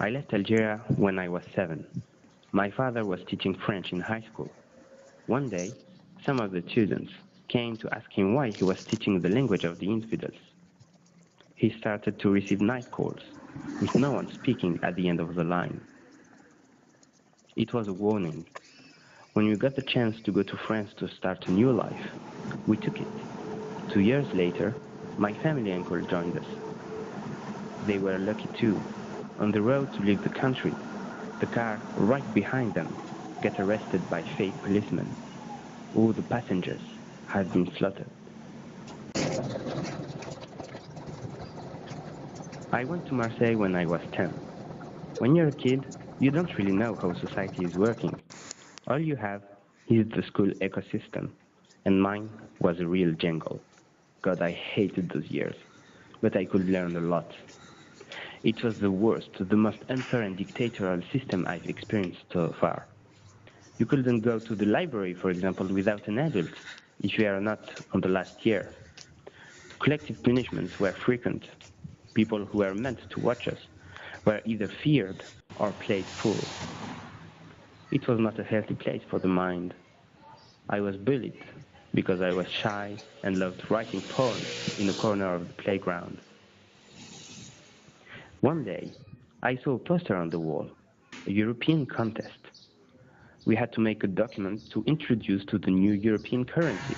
I left Algeria when I was 7. My father was teaching French in high school. One day, some of the students came to ask him why he was teaching the language of the infidels. He started to receive night calls, with no one speaking at the end of the line. It was a warning. When we got the chance to go to France to start a new life, we took it. 2 years later, my family uncle joined us. They were lucky too. On the road to leave the country, the car right behind them got arrested by fake policemen. All the passengers had been slaughtered. I went to Marseille when I was 10. When you're a kid, you don't really know how society is working. All you have is the school ecosystem, and mine was a real jungle. God, I hated those years, but I could learn a lot. It was the worst, the most unfair and dictatorial system I've experienced so far. You couldn't go to the library, for example, without an adult if you are not on the last year. Collective punishments were frequent. People who were meant to watch us were either feared or played fools. It was not a healthy place for the mind. I was bullied because I was shy and loved writing poems in a corner of the playground. One day, I saw a poster on the wall, a European contest. We had to make a document to introduce to the new European currency.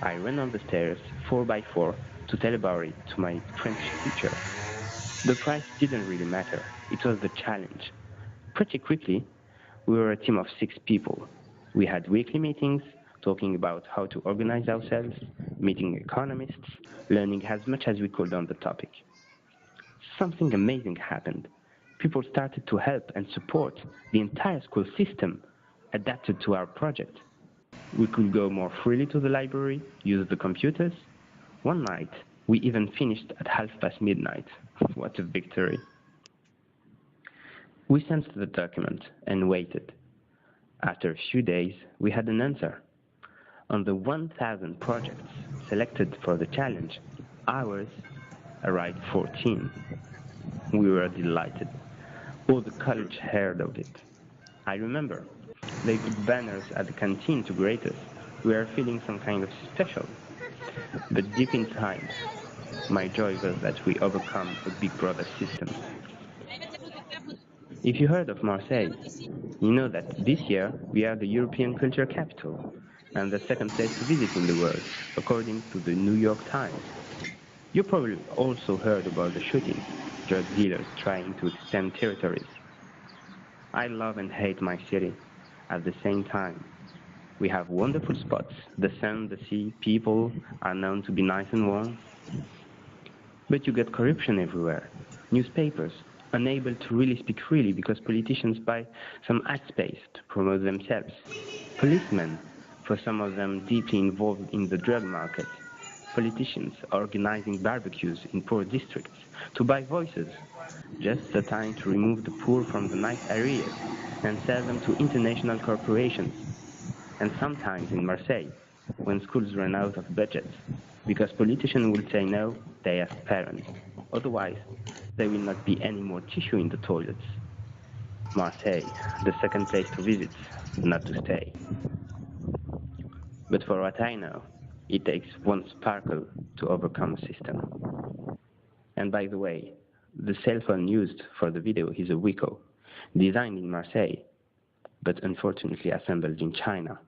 I ran on the stairs 4 by 4 to tell about it to my French teacher. The price didn't really matter, it was the challenge. Pretty quickly, we were a team of 6 people. We had weekly meetings, talking about how to organize ourselves, meeting economists, learning as much as we could on the topic. Something amazing happened. People started to help and support. The entire school system adapted to our project. We could go more freely to the library, use the computers. One night, we even finished at half past midnight. What a victory. We sent the document and waited. After a few days, we had an answer. On the 1,000 projects selected for the challenge, ours arrived 14. We were delighted. All the college heard of it. I remember they put banners at the canteen to greet us. We were feeling some kind of special. But deep inside, my joy was that we overcome a big brother system. If you heard of Marseille, you know that this year we are the European culture capital and the second place to visit in the world, according to the New York Times. You probably also heard about the shootings, drug dealers trying to extend territories. I love and hate my city at the same time. We have wonderful spots. The sun, the sea, people are known to be nice and warm. But you get corruption everywhere. Newspapers, unable to really speak freely because politicians buy some ad space to promote themselves. Policemen, for some of them deeply involved in the drug market. Politicians organizing barbecues in poor districts to buy voices. Just the time to remove the poor from the nice areas and sell them to international corporations. And sometimes in Marseille, when schools run out of budget, because politicians will say no, they ask parents. Otherwise, there will not be any more tissue in the toilets. Marseille, the second place to visit, not to stay. But for what I know, it takes one sparkle to overcome a system. And by the way, the cell phone used for the video is a Wiko, designed in Marseille, but unfortunately assembled in China.